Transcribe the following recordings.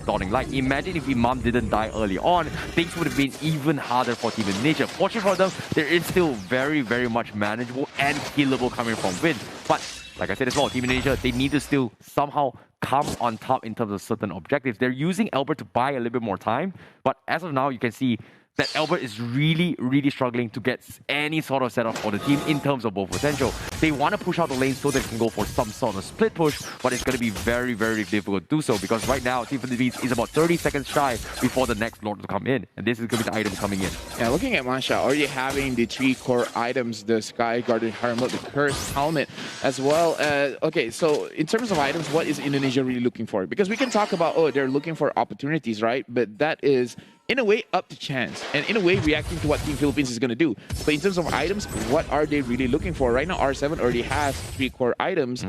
dawning light. Imagine if Imam didn't die early on, things would have been even harder for Team Indonesia. Fortunately for them, there is still very, very much manageable and killable coming from Win. But like I said as well, Team Indonesia, they need to still somehow come on top in terms of certain objectives. They're using Albert to buy a little bit more time, but as of now, you can see that Albert is really, really struggling to get any sort of setup for the team in terms of both potential. They want to push out the lane so they can go for some sort of split push, but it's going to be very, very difficult to do so because right now, Team Philippines is about 30 seconds shy before the next Lord to come in. And this is going to be the item coming in. Yeah, looking at Masha, already having the 3 core items, the Sky Guardian Helmet, the Cursed Helmet, as well as... Okay, so in terms of items, what is Indonesia really looking for? Because we can talk about, oh, they're looking for opportunities, right? But that is... in a way, up to chance, and in a way, reacting to what Team Philippines is going to do. But in terms of items, what are they really looking for? Right now, R7 already has 3 core items,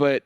but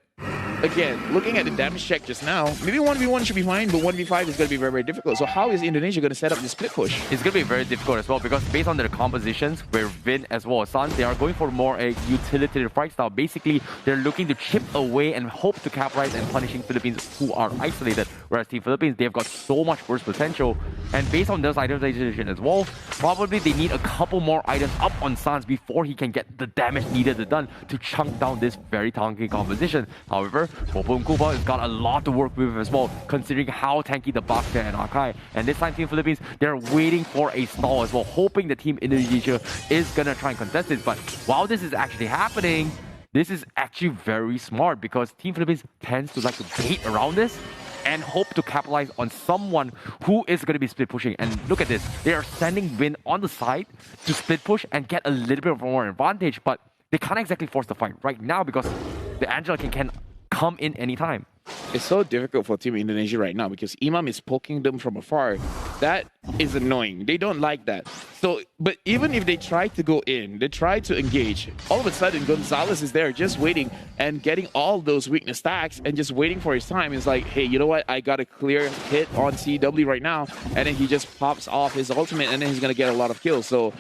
again, looking at the damage check just now, maybe 1v1 should be fine, but 1v5 is going to be very, very difficult. So how is Indonesia going to set up this split push? It's going to be very difficult as well because based on their compositions, where Vin as well as Sun, they are going for more a utility fight style. Basically, they're looking to chip away and hope to capitalize and punishing Philippines who are isolated. Whereas Team Philippines, they've got so much burst potential. And based on those itemization as well, probably they need a couple more items up on Sans before he can get the damage needed to done to chunk down this very tanky composition. However, Popo and Kuba has got a lot to work with as well, considering how tanky the Bakta and Akai. And this time, Team Philippines, they're waiting for a stall as well, hoping the Team Indonesia is gonna try and contest this. But while this is actually happening, this is actually very smart because Team Philippines tends to like to bait around this and hope to capitalize on someone who is going to be split pushing. And look at this, they are sending Win on the side to split push and get a little bit of more advantage, but they can't exactly force the fight right now because the Angela can come in anytime. It's so difficult for Team Indonesia right now because Imam is poking them from afar. That is annoying. They don't like that. So, but even if they try to go in, they try to engage, all of a sudden Gonzalez is there just waiting and getting all those weakness stacks and just waiting for his time. It's like, hey, you know what? I got a clear hit on CW right now. And then he just pops off his ultimate and then he's going to get a lot of kills. So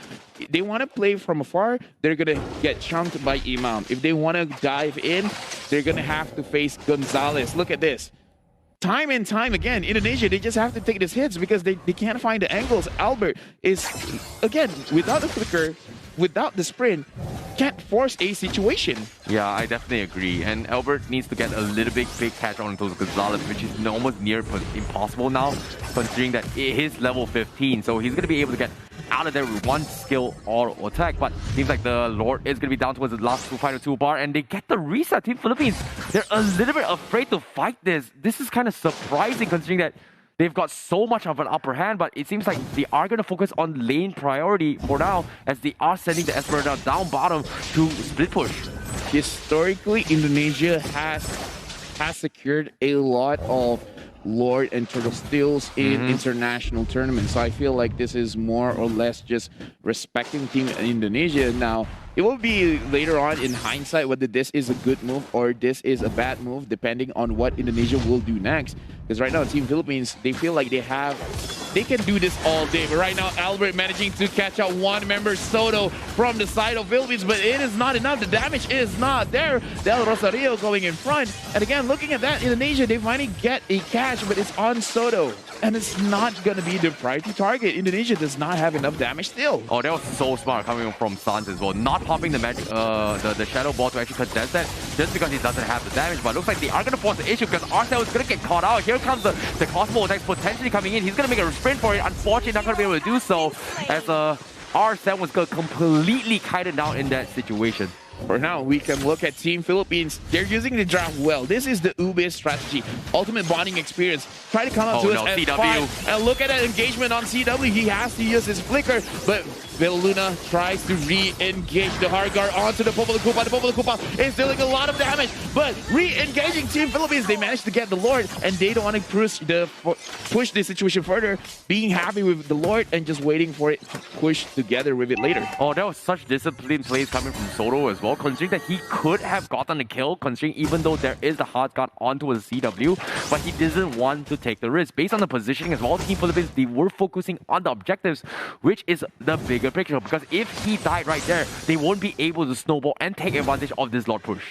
they want to play from afar, they're going to get chunked by Imam. If they want to dive in, they're going to have to face Gonzalez. Look at this. Time and time again, Indonesia, they just have to take these hits because they can't find the angles. Albert is, again, without the flicker, without the sprint, can't force a situation. Yeah, I definitely agree. And Albert needs to get a little bit big catch on those Gonzalez, which is almost near impossible now, considering that it is level 15. So he's going to be able to get out of there with one skill or attack, but seems like the Lord is going to be down towards the last 2 bar, and they get the reset. Team Philippines, they're a little bit afraid to fight this. This is kind of surprising considering that they've got so much of an upper hand, but it seems like they are going to focus on lane priority for now as they are sending the Esmeralda down bottom to split push. Historically, Indonesia has secured a lot of Lord and Turtle Steals in international tournaments. So I feel like this is more or less just respecting Team Indonesia. Now, it will be later on in hindsight whether this is a good move or this is a bad move, depending on what Indonesia will do next. Because right now, Team Philippines, they feel like they can do this all day. But right now, Albert managing to catch out one member, Soto, from the side of Philippines, but it is not enough. The damage is not there. Del Rosario going in front. And again, looking at that, Indonesia, they finally get a catch, but it's on Soto. And it's not going to be the priority target. Indonesia does not have enough damage still. Oh, that was so smart coming from Sans as well. Not popping the magic, the Shadow Ball to actually contest that just because he doesn't have the damage. But it looks like they are going to force the issue because Arcel is going to get caught out. Here comes the Cosmo attacks potentially coming in. He's going to make a sprint for it. Unfortunately, not going to be able to do so as R7 was going to completely kite it down in that situation. For now, we can look at Team Philippines. They're using the draft well. This is the Ube strategy. Ultimate bonding experience. Try to come up to us at CW. 5. And look at that engagement on CW. He has to use his flicker, but Luna tries to re-engage the hard guard onto the Popo the Koopa. The Popo the Koopa is dealing a lot of damage, but re-engaging Team Philippines. They managed to get the Lord, and they don't want to push the situation further, being happy with the Lord and just waiting for it to push together with it later. Oh, that was such disciplined plays coming from Soto as well, considering that he could have gotten the kill, considering even though there is the hard guard onto a CW, but he doesn't want to take the risk. Based on the positioning as well, Team Philippines, they were focusing on the objectives, which is the bigger picture, because if he died right there, they won't be able to snowball and take advantage of this Lord push.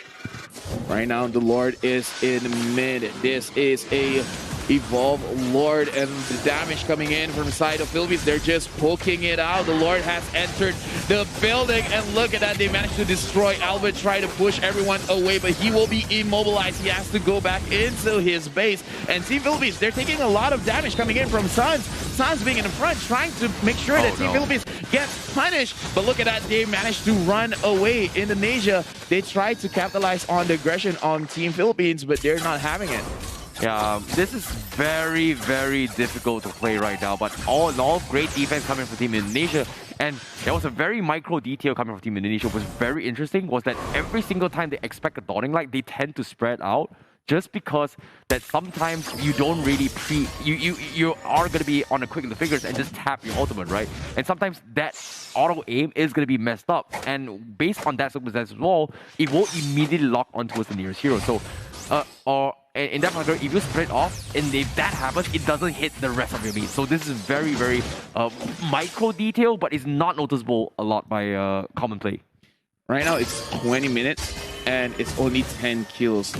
Right now, the Lord is in mid. This is a Evolve Lord, and the damage coming in from the side of Philippines. They're just poking it out. The Lord has entered the building, and look at that. They managed to destroy Albert, try to push everyone away, but he will be immobilized. He has to go back into his base. And Team Philippines, they're taking a lot of damage coming in from Suns. Suns being in the front, trying to make sure that Team Philippines gets punished. But look at that. They managed to run away. Indonesia, they tried to capitalize on the aggression on Team Philippines, but they're not having it. Yeah, this is very, very difficult to play right now. But all in all, great defense coming from Team Indonesia. And there was a very micro detail coming from Team Indonesia, which was very interesting, was that every single time they expect a dawning light, they tend to spread out. Just because that sometimes you don't really you are going to be on a quick in the fingers and just tap your ultimate, right? And sometimes that auto aim is going to be messed up. And based on that circumstance as well, it won't immediately lock onto the nearest hero. So, or in that particular, if you split off, and if that happens, it doesn't hit the rest of your beat. So this is very, very micro detail, but it's not noticeable a lot by common play. Right now, it's 20 minutes, and it's only 10 kills.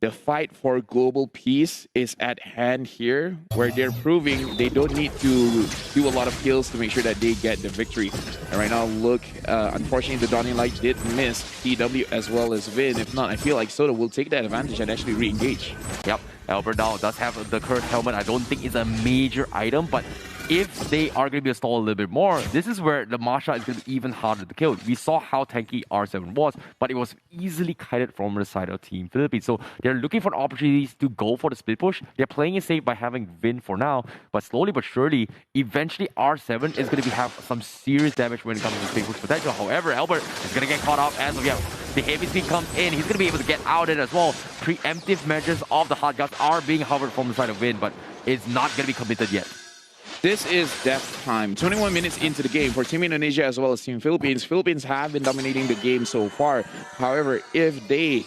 The fight for global peace is at hand here, where they're proving they don't need to do a lot of kills to make sure that they get the victory. And right now, look, unfortunately, the Dawning Light did miss TW as well as Vin. If not, I feel like Soda will take that advantage and actually re-engage. Yep, Albert now does have the cursed helmet. I don't think it's a major item, but if they are going to be stalled a little bit more, this is where the Masha is going to be even harder to kill. We saw how tanky R7 was, but it was easily kited from the side of Team Philippines. So they're looking for opportunities to go for the split push. They're playing it safe by having Vin for now, but slowly but surely, eventually R7 is going to have some serious damage when it comes to split push potential. However, Albert is going to get caught up as of yet. The heavy speed comes in. He's going to be able to get out it as well. Preemptive measures of the hot guns are being hovered from the side of Vin, but it's not going to be committed yet. This is death time. 21 minutes into the game for Team Indonesia as well as Team Philippines. Philippines have been dominating the game so far. However, if they,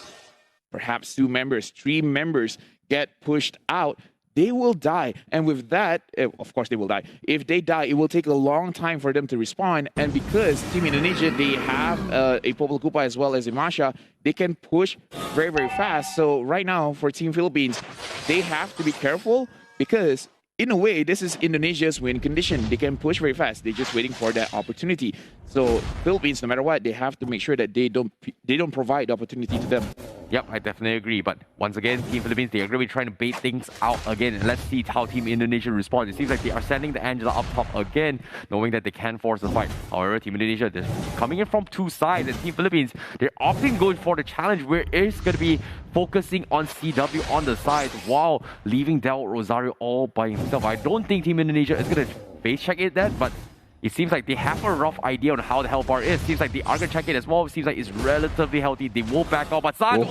perhaps 2 members, 3 members, get pushed out, they will die. And with that, of course they will die. If they die, it will take a long time for them to respawn. And because Team Indonesia, they have a Popol Kupa as well as a Masha, they can push very, very fast. So right now, for Team Philippines, they have to be careful because in a way, this is Indonesia's win condition. They can push very fast. They're just waiting for that opportunity. So Philippines, no matter what, they have to make sure that they don't provide the opportunity to them. Yep, I definitely agree. But once again, Team Philippines, they are going to be trying to bait things out again. And let's see how Team Indonesia responds. It seems like they are sending the Angela up top again, knowing that they can force the fight. However, Team Indonesia, they're coming in from 2 sides. And Team Philippines, they're often going for the challenge where it's going to be focusing on CW on the side while leaving Del Rosario all by himself. I don't think Team Indonesia is going to base check it that, but it seems like they have a rough idea on how the health bar is. Seems like they are going to check it as well. It seems like it's relatively healthy. They will back off, but San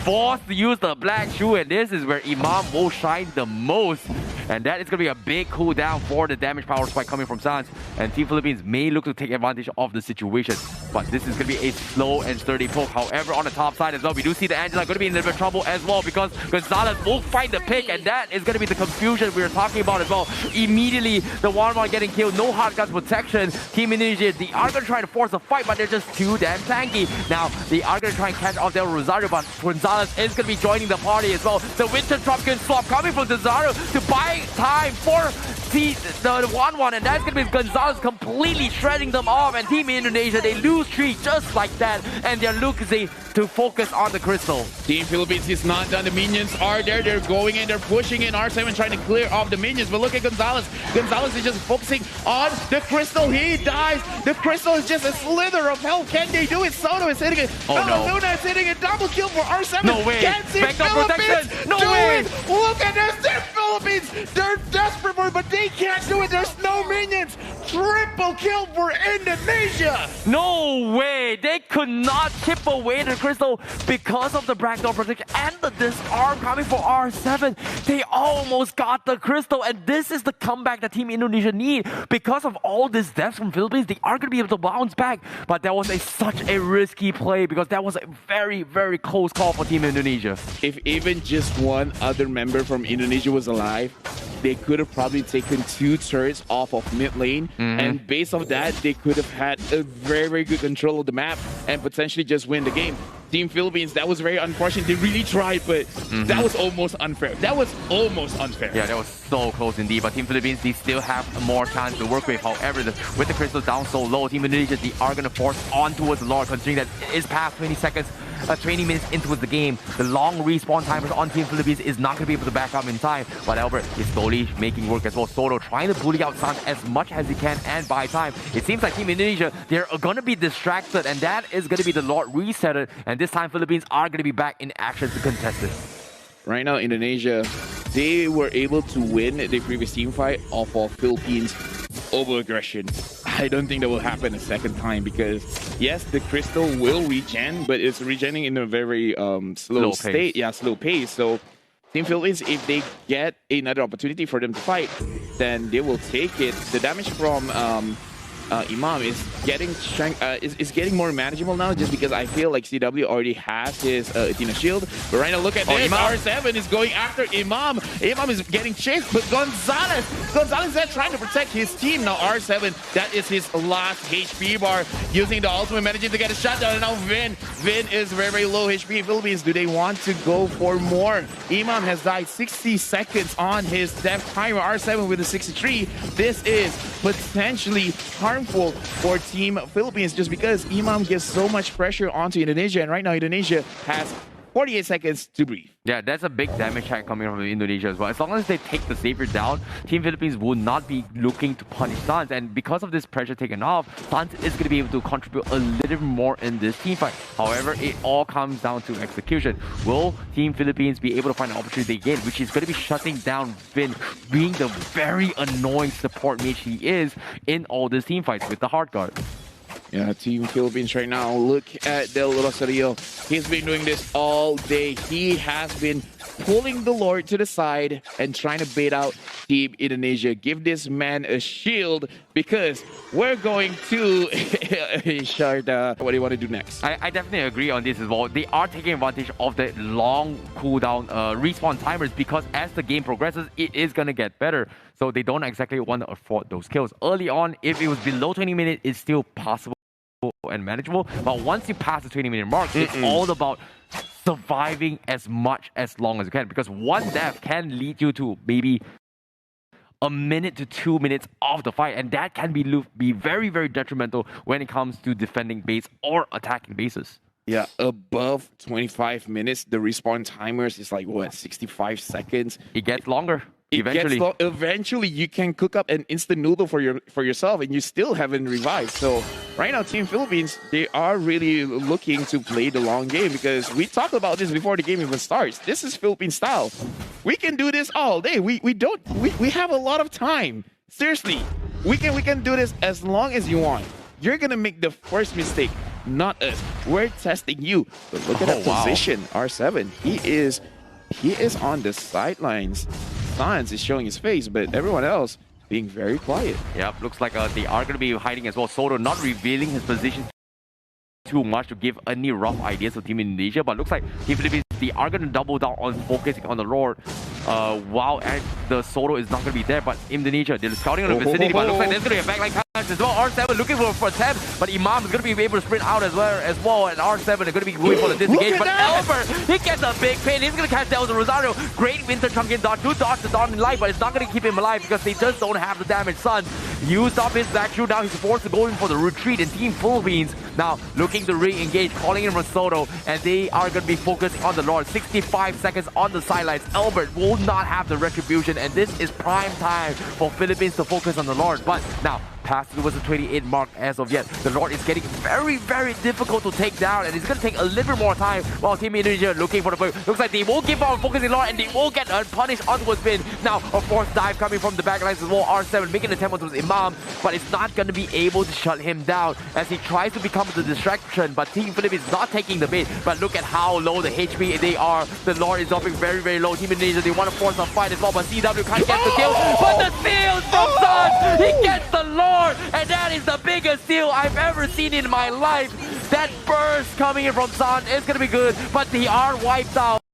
forced to use the black shoe, and this is where Imam will shine the most. And that is going to be a big cooldown for the damage power spike coming from Sans. And Team Philippines may look to take advantage of the situation. But this is going to be a slow and sturdy poke. However, on the top side as well, we do see the Angela going to be in a little bit of trouble as well because Gonzalez will find the pick. And that is going to be the confusion we were talking about as well. Immediately, the 1-1 getting killed. No hard guns protection. Team Indonesia, they are going to try to force a fight, but they're just too damn tanky. Now, they are going to try and catch off Del Rosario, but Gonzalez is going to be joining the party as well. The Winter Trumpkin swap coming from Rosario to buy time for the 1-1, and that's going to be Gonzalez completely shredding them off, and Team Indonesia, they lose 3 just like that, and they're looking to focus on the crystal. Team Philippines is not done. The minions are there. They're going in. They're pushing in. R7 trying to clear off the minions, but look at Gonzalez. Gonzalez is just focusing on the crystal. He dies. The crystal is just a slither of health. Can they do it? Soto is hitting it. Oh, no. Luna is hitting it. Double kill for R7. No way. Backdoor protection. No way. Look at this. They're Philippines. They're desperate for it, but they can't do it. There's no minions. Triple kill for Indonesia. No way. They could not chip away the crystal because of the backdoor protection and the disarm coming for R7. They almost got the crystal, and this is the comeback that Team Indonesia need. Because of all this death from Philippines, they are going to be able to bounce back. But that was such a risky play because that was a very, very close call for Team Indonesia. If even just one other member from Indonesia was alive, they could have probably taken 2 turrets off of mid lane, and based on that, they could have had a very, very good control of the map and potentially just win the game. Team Philippines, that was very unfortunate. They really tried, but that was almost unfair. That was almost unfair. Yeah, that was so close indeed. But Team Philippines, they still have more time to work with. However, with the crystals down so low, Team Indonesia, they are going to force on towards the Lord, considering that it is past 20 seconds, 20 minutes into the game. The long respawn timers on Team Philippines is not going to be able to back up in time. But Albert is slowly making work as well. Soto trying to bully out Sun as much as he can and buy time. It seems like Team Indonesia, they're going to be distracted, and that is going to be the Lord resetted. And this time, Philippines are going to be back in action to contest this. Right now, Indonesia, they were able to win the previous team fight off of Philippines over-aggression. I don't think that will happen a second time because, yes, the crystal will regen, but it's regenerating in a very slow state. Pace. Yeah, slow pace. So Team Philippines, if they get another opportunity for them to fight, then they will take it. The damage from Imam is getting more manageable now, just because I feel like CW already has his Athena shield. But right now, look at this. R7 is going after Imam. Imam is getting chased, but Gonzalez is there trying to protect his team. Now R7, that is his last HP bar, using the ultimate, managing to get a shutdown. And now Vin is very, very low HP. Philippines, do they want to go for more? Imam has died 60 seconds on his death timer. R7 with a 63. This is potentially harmful for Team Philippines, just because Imam gives so much pressure onto Indonesia, and right now Indonesia has 48 seconds to breathe. Yeah, that's a big damage hack coming from Indonesia as well. As long as they take the Savior down, Team Philippines will not be looking to punish Suns. And because of this pressure taken off, Suns is going to be able to contribute a little more in this team fight. However, it all comes down to execution. Will Team Philippines be able to find an opportunity again, which is going to be shutting down Vin, being the very annoying support mage he is in all these team fights with the hard guard? Yeah, Team Philippines right now, look at Del Rosario. He's been doing this all day. He has been pulling the Lord to the side and trying to bait out Team Indonesia. Give this man a shield, because we're going to Sharda. What do you want to do next? I definitely agree on this as well. They are taking advantage of the long cooldown respawn timers, because as the game progresses, it is going to get better. So they don't exactly want to afford those kills. Early on, if it was below 20 minutes, it's still possible and manageable. But once you pass the 20-minute mark, it's all about surviving as much as long as you can, because one death can lead you to maybe a minute to 2 minutes of the fight, and that can be very, very detrimental when it comes to defending base or attacking bases. Yeah, above 25 minutes, the respawn timers is like, what, 65 seconds? It gets longer. Eventually, you can cook up an instant noodle for yourself, and you still haven't revived. So right now, Team Philippines, they are really looking to play the long game, because we talked about this before the game even starts. This is Philippine style. We can do this all day. We have a lot of time. Seriously, we can do this as long as you want. You're gonna make the first mistake, not us. We're testing you. But look at that position, R7. He is on the sidelines. Sans is showing his face, but everyone else being very quiet. Yep, looks like they are going to be hiding as well. Soto not revealing his position too much to give any rough ideas to Team Indonesia, but looks like Team Philippines, they are going to double down on focusing on the Lord, while the Soto is not going to be there. But Indonesia, they're scouting on the vicinity, but looks like there's going to be a backline touch as well. R7 looking for a attempt, but Imam is going to be able to sprint out as well, and R7 is going to be going for the disengage. But Albert, he gets a big pain. He's going to catch Del Rosario. Great winter chunking dodge. Good dodge the Dawn in life, but it's not going to keep him alive because they just don't have the damage. Sun used up his back shoot. Now he's forced to go in for the retreat, and Team Philippines now looking to re-engage, calling in from Soto, and they are going to be focusing on the Lord. 65 seconds on the sidelines. Albert will not have the retribution, and this is prime time for Philippines to focus on the Lord. But now, past towards the 28 mark as of yet, the Lord is getting very, very difficult to take down, and it's going to take a little bit more time while Team Indonesia looking for the point. Looks like they will give up on focusing Lord, and they will get punished onwards Vin. Now, a forced dive coming from the backlines as well. R7 making an attempt towards Imam, but it's not going to be able to shut him down as he tries to become the distraction. But Team Philippines is not taking the bait. But look at how low the HP they are. The Lord is dropping very, very low. Team Indonesia, they want to force a fight as well, but CW can't get the kill. But the steal from Sun, he gets the Lord, and that is the biggest steal I've ever seen in my life. That burst coming in from Sun is going to be good, but they are wiped out.